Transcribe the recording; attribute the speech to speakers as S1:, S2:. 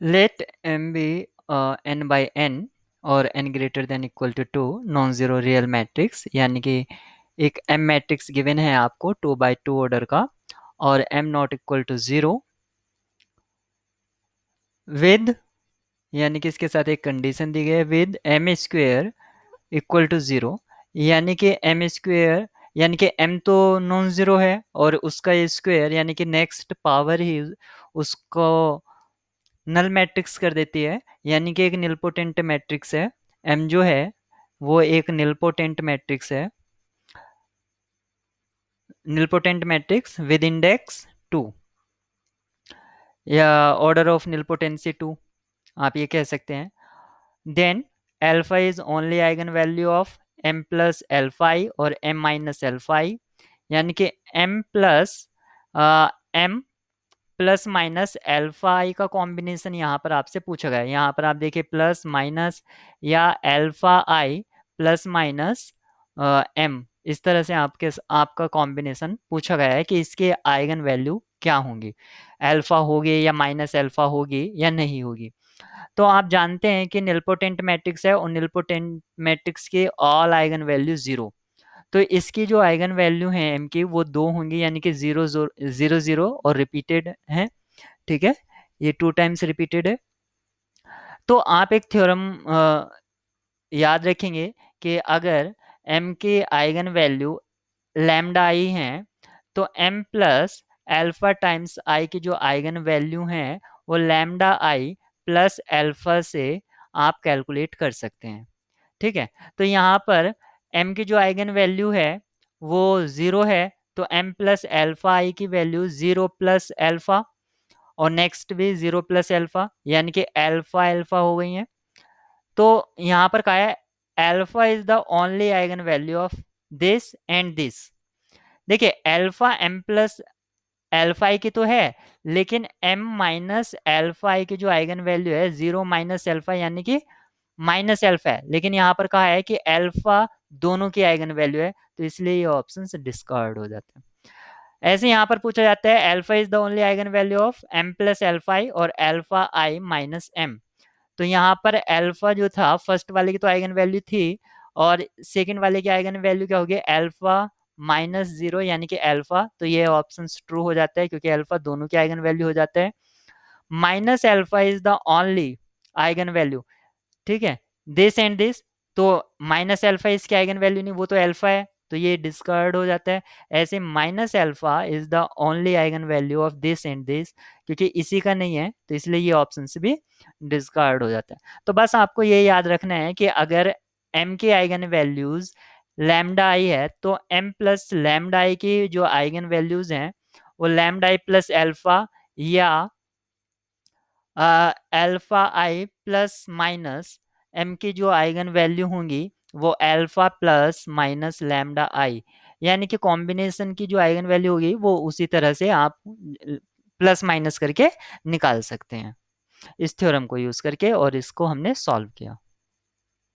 S1: Let m be n by n और n greater than equal to 2 non zero real matrix, यानी कि एक m matrix given है आपको 2 बाई 2 ऑर्डर का और m not equal to 0 with, यानी कि इसके साथ एक कंडीशन दी गई है with m square equal to 0, यानी कि m स्क्वेयर यानी कि m तो नॉन ज़ीरो है और उसका स्क्वायर यानी कि नेक्स्ट पावर ही उसको नल मैट्रिक्स कर देती है, यानी कि एक निलपोटेंट मैट्रिक्स है। m जो है वो एक निलपोटेंट मैट्रिक्स है, निलपोटेंट मैट्रिक्स विद इंडेक्स 2 या ऑर्डर ऑफ निलपोटेंसी 2, आप ये कह सकते हैं। Then alpha is only eigen value of m plus alpha i और m माइनस अल्फा i, यानी कि m plus m plus minus alpha I का कॉम्बिनेशन यहाँ पर आपसे पूछा गया है। यहाँ पर आप देखिए प्लस माइनस या अल्फा आई प्लस माइनस एम, इस तरह से आपका कॉम्बिनेशन पूछा गया है कि इसके आइगन वैल्यू क्या होंगी, अल्फा होगी या माइनस अल्फा होगी या नहीं होगी। तो आप जानते हैं कि निलपोटेंट मैट्रिक्स है और निलपोटेंट मैट्रिक्स के ऑल आइगन वैल्यू जीरो, तो इसकी जो आइगन वैल्यू है एम की वो दो होंगी, यानी कि जीरो जीरो जीरो और रिपीटेड है। ठीक है, ये 2 टाइम्स रिपीटेड है। तो आप एक थ्योरम याद रखेंगे कि अगर m के आइगन वैल्यू लैम्डा आई हैं तो m plus alpha times i की जो आइगन वैल्यू हैं वो लैम्डा आई प्लस अल्फा से आप कैलकुलेट कर सकते हैं। ठीक है, तो यहाँ पर m की जो आइगन वैल्यू है वो 0 है, तो m प्लस अल्फा आई की वैल्यू 0 प्लस अल्फा और नेक्स्ट भी 0 प्लस अल्फा, यानी कि अल्फा अल्फा हो गई है। तो यहाँ पर कहा है alpha is the only eigen value of this and this. देखिए अल्फा m प्लस अल्फा आई की तो है, लेकिन m माइनस अल्फा आई की जो आइगन वैल्यू है 0 माइनस अल्फा यानी कि माइनस अल्फा है, लेकिन यहाँ पर कहा है कि अल्फा दोनों की आइगन वैल्यू है, तो इसलिए ये ऑप्शन डिस्कार्ड हो जाते हैं। ऐसे यहाँ पर पूछा जाता है alpha is the only eigen value of m plus alpha I और अल्फा आई माइनस m। तो यहाँ पर अल्फा जो था फर्स्ट वाले की तो आइगन वैल्यू थी और सेकंड वाले की आइगन वैल्यू क्या होगी अल्फा माइनस जीरो, यानी कि अल्फा, तो ये ऑप्शन ट्रू हो जाता है क्योंकि अल्फा दोनों की आइगन वैल्यू हो जाता है। Minus alpha is the only eigen value, ठीक है, दिस एंड दिस, तो माइनस अल्फा इसकी आइगन वैल्यू नहीं, वो तो अल्फा है, तो ये डिस्कार्ड हो जाता है। ऐसे minus alpha is the only eigen value of this and this, क्योंकि इसी का नहीं है तो इसलिए ये ऑप्शन से भी डिस्कार्ड हो जाता है। तो बस आपको ये याद रखना है कि अगर m के आइगन वैल्यूज लैम्डा आई है तो m प्लस लैम्डा आई की जो आइगन वैल्यूज हैं वो लैम्डा आई प्लस अल्फा या अल्फा आई प्लस माइनस एम की जो आइगन वैल्यू होंगी वो अल्फा प्लस माइनस लैम्डा आई, यानी कि कॉम्बिनेशन की जो आइगन वैल्यू होगी वो उसी तरह से आप प्लस माइनस करके निकाल सकते हैं इस थ्योरम को यूज करके, और इसको हमने सॉल्व किया।